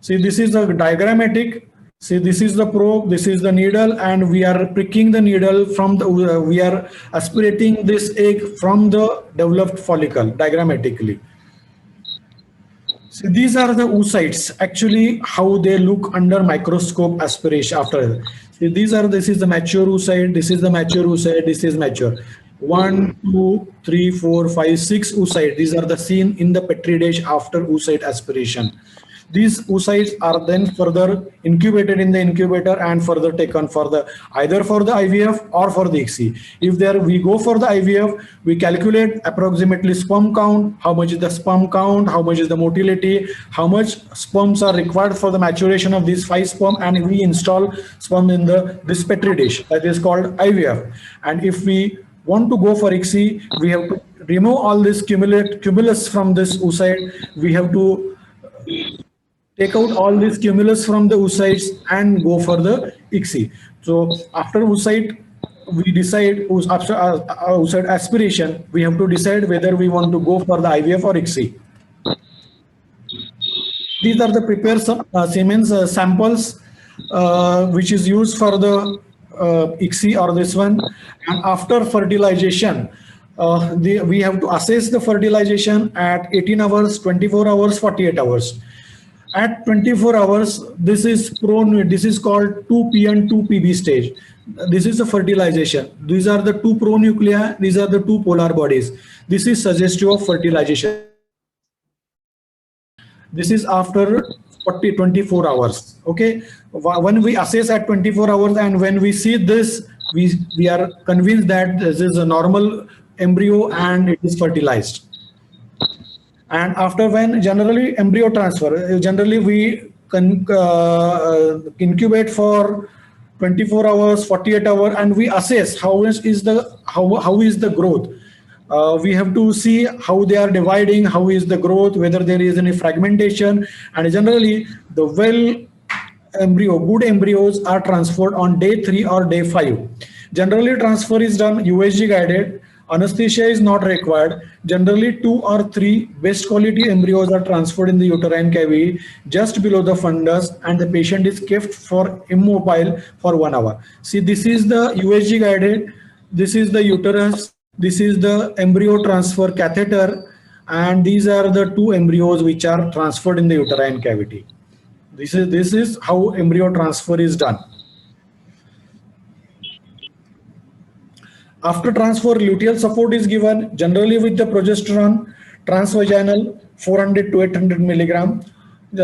See, this is the diagrammatic. See, this is the probe, this is the needle, and we are pricking the needle from the, we are aspirating this egg from the developed follicle diagrammatically. So these are the oocytes, actually how they look under microscope aspiration after. See, this is the mature oocyte, this is the mature oocyte, this is mature. 1, 2, 3, 4, 5, 6 oocytes. These are the seen in the Petri dish after oocyte aspiration. These oocytes are then further incubated in the incubator and further taken for the either for the IVF or for the ICSI. If there we go for the IVF, we calculate approximately sperm count, how much is the sperm count, how much is the motility, how much sperms are required for the maturation of these 5 sperm, and we install sperm in this Petri dish that is called IVF. And if we want to go for ICSI, we have to remove all this cumulus from this oocyte. We have to take out all this cumulus from the oocytes and go for the ICSI. So after oocyte, we decide after oocyte aspiration, we have to decide whether we want to go for the IVF or ICSI. These are the prepared Siemens samples which is used for the ICSI or this one. And after fertilization, we have to assess the fertilization at 18 hours, 24 hours, 48 hours. At 24 hours, this is called 2p and 2pb stage. This is the fertilization. These are the 2 pronuclei, these are the 2 polar bodies. This is suggestive of fertilization. This is after 24 hours. Okay, when we assess at 24 hours and when we see this, we are convinced that this is a normal embryo and it is fertilized. And after when generally embryo transfer, generally we incubate for 24 hours, 48 hours, and we assess how is the growth. We have to see how they are dividing, how is the growth, whether there is any fragmentation, and generally the good embryos are transferred on day 3 or day 5. Generally transfer is done USG guided. Anesthesia is not required. Generally, 2 or 3 best quality embryos are transferred in the uterine cavity just below the fundus, and the patient is kept for immobile for 1 hour. See, this is the USG guided. This is the uterus. This is the embryo transfer catheter, and these are the 2 embryos which are transferred in the uterine cavity. This is how embryo transfer is done. After transfer, luteal support is given, generally with the progesterone, transvaginal 400 to 800 milligram.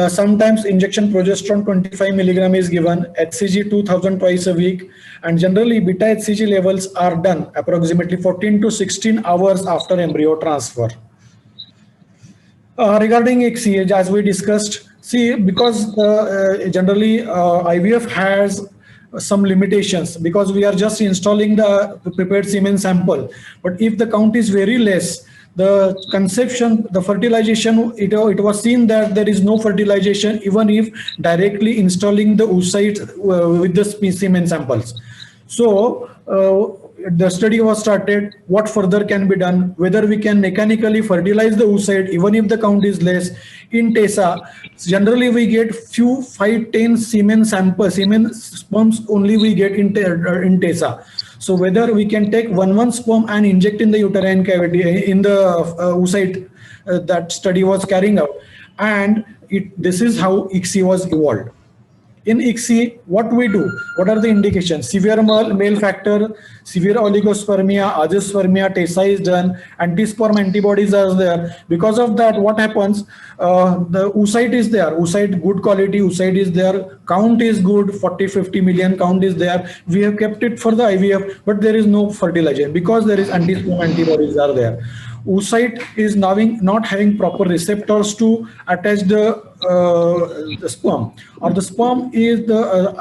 Sometimes injection progesterone 25 milligram is given, HCG 2000 twice a week, and generally beta HCG levels are done approximately 14 to 16 hours after embryo transfer. Regarding ICSI, as we discussed, see, because generally IVF has some limitations because we are just installing the prepared semen sample. But if the count is very less, the conception, the fertilization, it was seen that there is no fertilization even if directly installing the oocyte with the semen samples. So the study was started, what further can be done, whether we can mechanically fertilize the oocyte even if the count is less. In TESA, generally we get few 5-10 semen sperms only we get in TESA. So whether we can take one sperm and inject in the uterine cavity in the oocyte, that study was carrying out, and this is how ICSI was evolved. In ICSI, what we do, what are the indications? Severe male factor, severe oligospermia, azoospermia, TESA is done, anti-sperm antibodies are there. Because of that, what happens? The oocyte is there, oocyte good quality, oocyte is there, count is good, 40-50 million count is there. We have kept it for the IVF, but there is no fertilization because there is anti-sperm antibodies are there. Oocyte is now not having proper receptors to attach the sperm, or the sperm is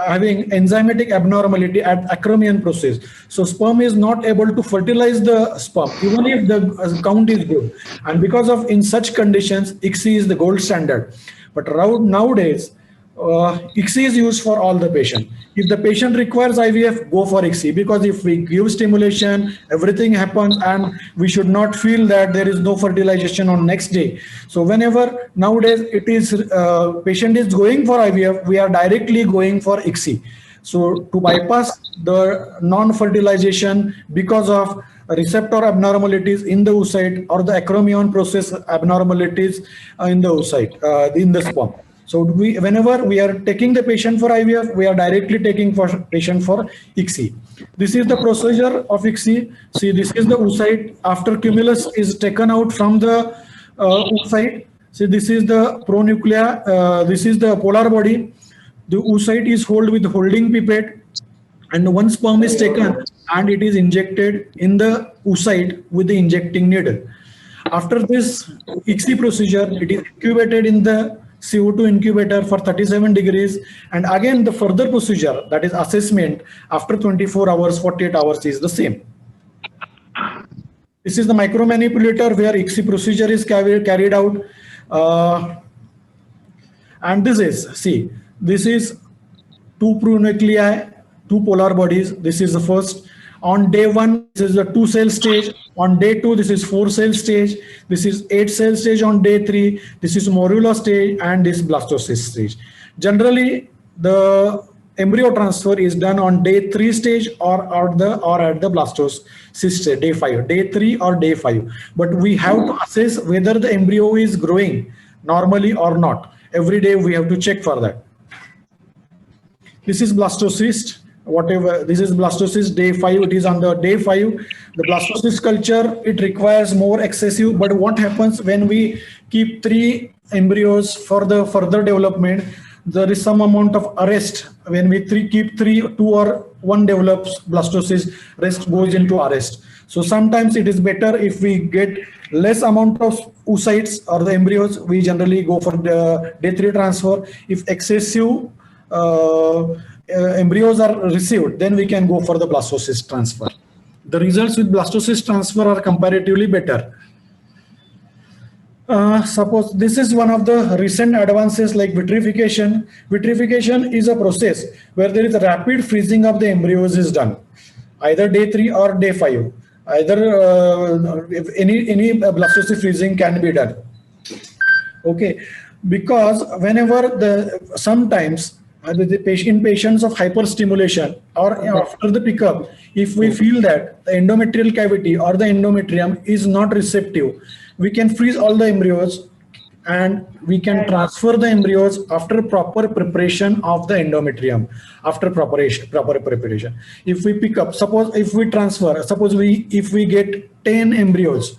having enzymatic abnormality at acromion process. So sperm is not able to fertilize the sperm even if the count is good. And because of in such conditions, ICSI is the gold standard. But nowadays, ICSI is used for all the patient. If the patient requires IVF, go for ICSI, because if we give stimulation, everything happens, and we should not feel that there is no fertilization on next day. So whenever nowadays it is patient is going for IVF, we are directly going for ICSI. So to bypass the non-fertilization because of receptor abnormalities in the oocyte or the acromion process abnormalities in the oocyte, in the sperm. So whenever we are taking the patient for IVF, we are directly taking for patient for ICSI. This is the procedure of ICSI. See, this is the oocyte. After cumulus is taken out from the oocyte. See, this is the pronuclea. This is the polar body. The oocyte is held with holding pipette, and one sperm is taken and it is injected in the oocyte with the injecting needle. After this ICSI procedure, it is incubated in the CO2 incubator for 37 degrees, and again the further procedure, that is assessment, after 24 hours, 48 hours is the same. This is the micromanipulator where ICSI procedure is carried out, and this is, see, this is 2 pronuclei, 2 polar bodies. This is the first. On day 1, this is the 2-cell stage. On day 2, this is 4-cell stage. This is 8-cell stage on day 3. This is morula stage, and this blastocyst stage. Generally, the embryo transfer is done on day 3 stage or at the blastocyst stage, day 5, day 3 or day 5. But we have to assess whether the embryo is growing normally or not. Every day we have to check for that. This is blastocyst. Whatever, this is blastocyst day 5, it is on the day 5. The blastocyst culture, it requires more excessive, but what happens when we keep 3 embryos for the further development, there is some amount of arrest. When we keep 2 or 1 develops blastocyst, rest goes into arrest. So sometimes it is better if we get less amount of oocytes or the embryos, we generally go for the day 3 transfer. If excessive embryos are received, then we can go for the blastocyst transfer. The results with blastocyst transfer are comparatively better. Suppose this is one of the recent advances like vitrification. Vitrification is a process where there is a rapid freezing of the embryos is done, either day 3 or day 5. Either if any blastocystic freezing can be done. Okay, because whenever sometimes in patients of hyperstimulation or after the pickup, if we feel that the endometrial cavity or the endometrium is not receptive, we can freeze all the embryos and we can transfer the embryos after proper preparation of the endometrium. After proper preparation, if we pick up, suppose if we transfer, if we get 10 embryos,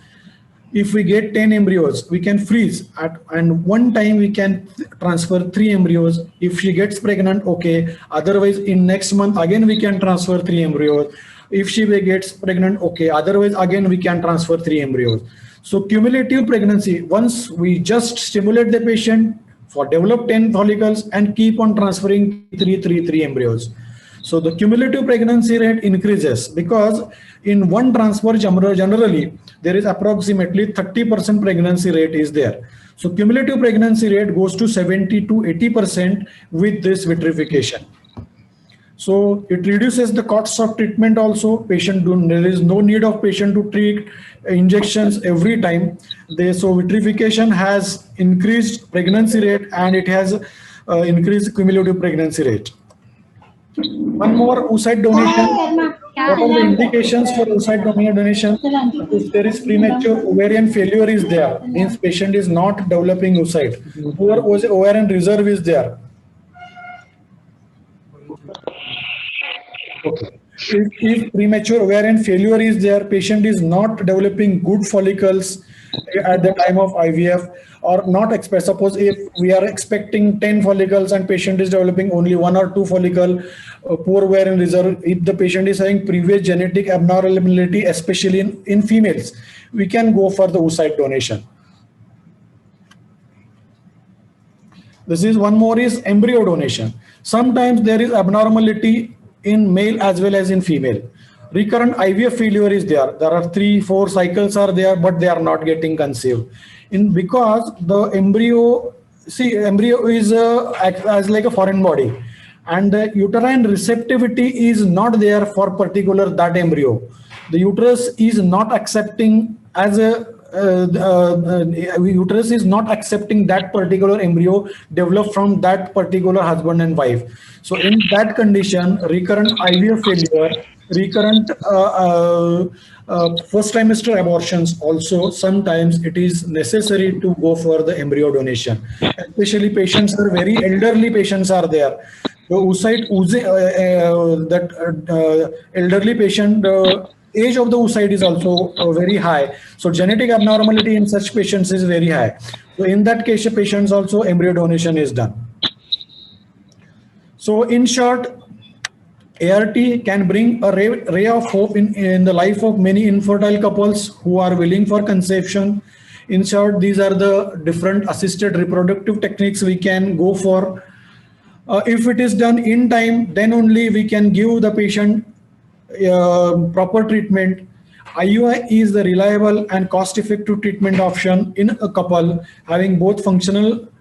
we can freeze and one time we can transfer 3 embryos. If she gets pregnant, okay. Otherwise, in next month again we can transfer 3 embryos. If she gets pregnant, okay. Otherwise, again we can transfer 3 embryos. So cumulative pregnancy, once we just stimulate the patient for develop 10 follicles and keep on transferring 3 embryos. So the cumulative pregnancy rate increases because in one transfer generally there is approximately 30% pregnancy rate is there. So cumulative pregnancy rate goes to 70 to 80% with this vitrification. So it reduces the costs of treatment also. There is no need of patient to treat injections every time. So vitrification has increased pregnancy rate and it has increased cumulative pregnancy rate. One more oocyte donation. What are the indications for oocyte donation? If there is premature ovarian failure is there, means patient is not developing oocyte. Poor ovarian reserve is there. Okay. If premature ovarian failure is there, patient is not developing good follicles at the time of IVF or not expect. Suppose if we are expecting 10 follicles and patient is developing only 1 or 2 follicle, poor ovarian reserve, if the patient is having previous genetic abnormality, especially in females, we can go for the oocyte donation. This is one more is embryo donation. Sometimes there is abnormality in male as well as in female. Recurrent IVF failure is there. There are 3-4 cycles are there, but they are not getting conceived. Because the embryo is as like a foreign body, and the uterine receptivity is not there for particular that embryo. The uterus is not accepting uterus is not accepting that particular embryo developed from that particular husband and wife. So in that condition, recurrent IVF failure, recurrent first trimester abortions also, sometimes it is necessary to go for the embryo donation. Especially patients are very elderly patients are there. The oocyte, elderly patient, age of the oocyte is also very high. So genetic abnormality in such patients is very high. So in that case, patients also embryo donation is done. So in short, ART can bring a ray of hope in the life of many infertile couples who are willing for conception. In short, these are the different assisted reproductive techniques we can go for. If it is done in time, then only we can give the patient proper treatment. IUI is the reliable and cost-effective treatment option in a couple having both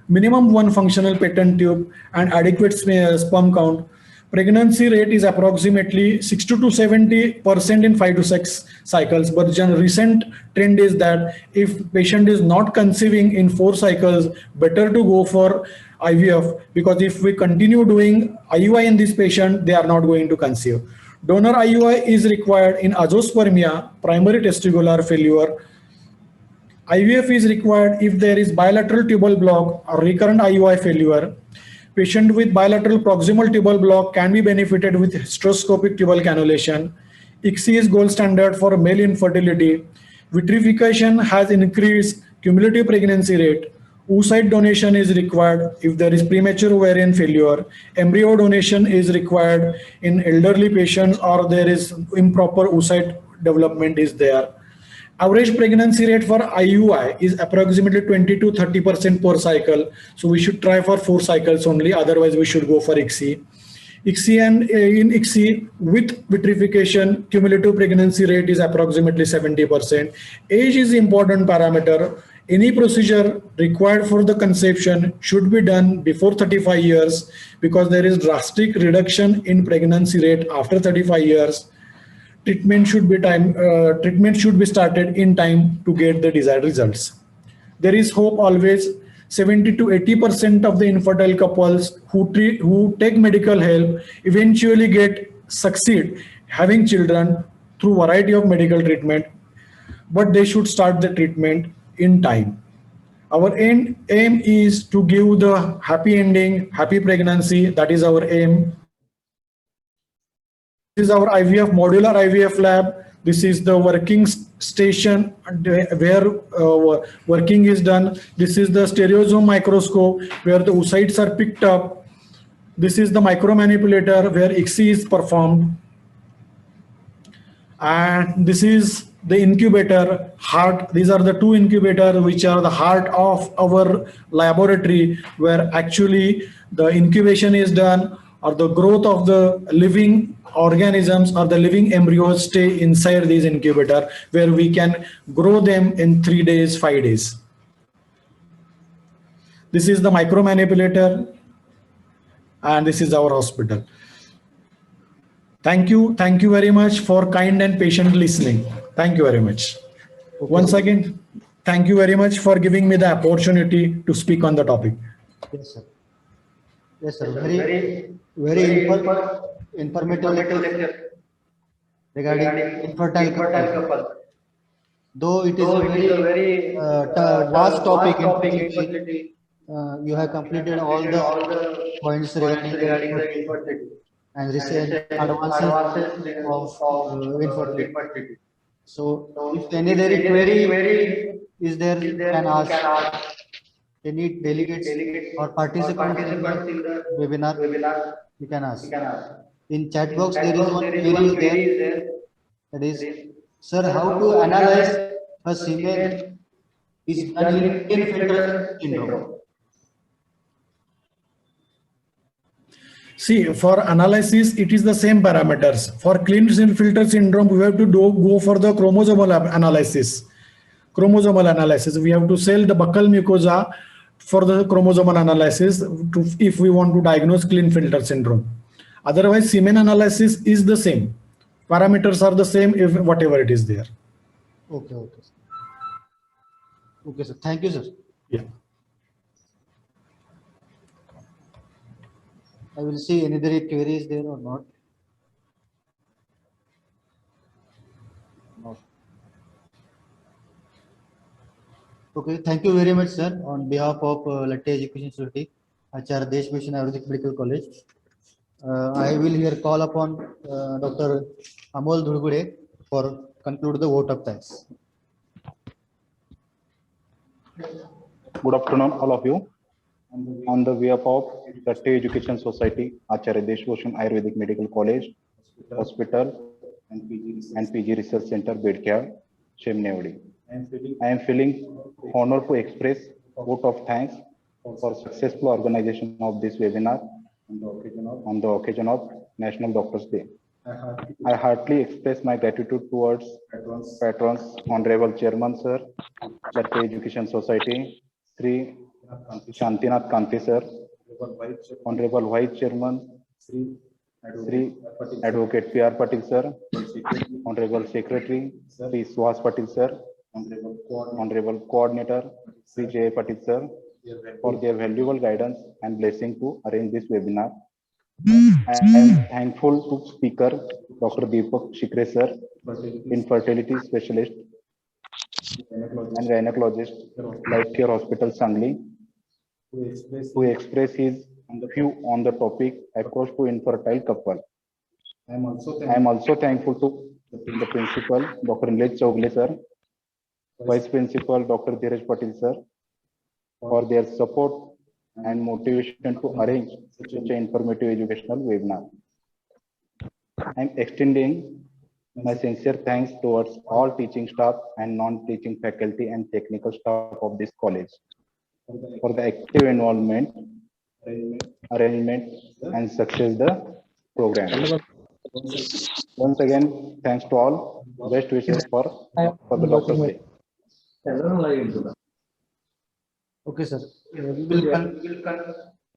minimum 1 functional patent tube and adequate sperm count. Pregnancy rate is approximately 60 to 70% in 5 to 6 cycles. But the recent trend is that if patient is not conceiving in 4 cycles, better to go for IVF, because if we continue doing IUI in this patient, they are not going to conceive. Donor IUI is required in azoospermia, primary testicular failure. IVF is required if there is bilateral tubal block or recurrent IUI failure. Patient with bilateral proximal tubal block can be benefited with hysteroscopic tubal cannulation. ICSI is gold standard for male infertility. Vitrification has increased cumulative pregnancy rate. Oocyte donation is required if there is premature ovarian failure. Embryo donation is required in elderly patients or there is improper oocyte development is there. Average pregnancy rate for IUI is approximately 20 to 30% per cycle. So we should try for 4 cycles only. Otherwise, we should go for ICSI. ICSI and in ICSI with vitrification, cumulative pregnancy rate is approximately 70%. Age is important parameter. Any procedure required for the conception should be done before 35 years because there is drastic reduction in pregnancy rate after 35 years. treatment should be started in time to get the desired results. There is hope always. 70 to 80% of the infertile couples who take medical help eventually succeed having children through variety of medical treatment, but they should start the treatment in time. Our aim is to give the happy ending, happy pregnancy. That is our aim. This is our IVF, modular IVF lab. This is the working station where working is done. This is the stereosome microscope where the oocytes are picked up. This is the micromanipulator where ICSI is performed. And this is the incubator heart. These are the two incubators which are the heart of our laboratory, where actually the incubation is done, or the growth of the living organisms or the living embryos stay inside this incubator, where we can grow them in 3 days, 5 days. This is the micromanipulator, and this is our hospital. Thank you very much for kind and patient listening. Thank you very much. Okay. Once again, thank you very much for giving me the opportunity to speak on the topic. Yes, sir. Yes, sir. Very informative lecture regarding infertile couple. Though it is a very vast topic, infertility, you have completed all the points regarding infertility and recent advances of infertility. So, if any query is there, can ask any delegates or participants in the webinar, you can ask. In chat box, there is one query is there. That is, sir, how to analyze a semen is done in Klinefelter syndrome? See, for analysis, it is the same parameters. For Klinefelter syndrome, we have to go for the chromosomal analysis. We have to sell the buccal mucosa for the chromosomal analysis if we want to diagnose Klinefelter syndrome. Otherwise, semen analysis is the same. Parameters are the same if whatever it is there. Okay, sir. Okay, sir. Thank you, sir. Yeah. I will see any queries there or not. Okay, thank you very much, sir. On behalf of Latte Education Society, Acharya Deshbhushan Ayurvedic Medical College, I will here call upon Dr. Amol Dhulgude for conclude the vote of thanks. Good afternoon, all of you. On the behalf of Latte Education Society, Acharya Deshbhushan Ayurvedic Medical College, Hospital, and PG Research Center, Bedkya, Shemnewadi. I am feeling honored to express vote of thanks for successful organization of this webinar on the occasion of National Doctors Day. I heartily express my gratitude towards patrons, Honorable Chairman Sir, Latte Education Society, Sri Shantinath Kanti Sir, Honorable Vice Chairman, Sri Advocate P.R. Patil Sir, Honorable Secretary, Sri Suhas Patil Sir, Honorable Coordinator, Sri J. Patil Sir, for their valuable guidance and blessing to arrange this webinar. I am thankful to speaker, Dr. Deepak Shikre Sir, infertility specialist and gynecologist, Life Care Hospital, Sangli, who expressed his view on the topic approach to infertile couple. I am also thankful to the principal, Dr. Nilesh Chowgule Sir, Vice Principal, Dr. Dheeraj Patil Sir, for their support and motivation to arrange such an informative educational webinar. I am extending my sincere thanks towards all teaching staff and non-teaching faculty and technical staff of this college for the active involvement, arrangement, and success of the program. Once again, thanks to all. Best wishes for the Doctor's Day. Okay, sir. We will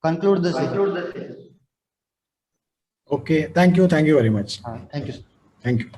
conclude the session. Okay, thank you very much. Thank you, sir. Thank you.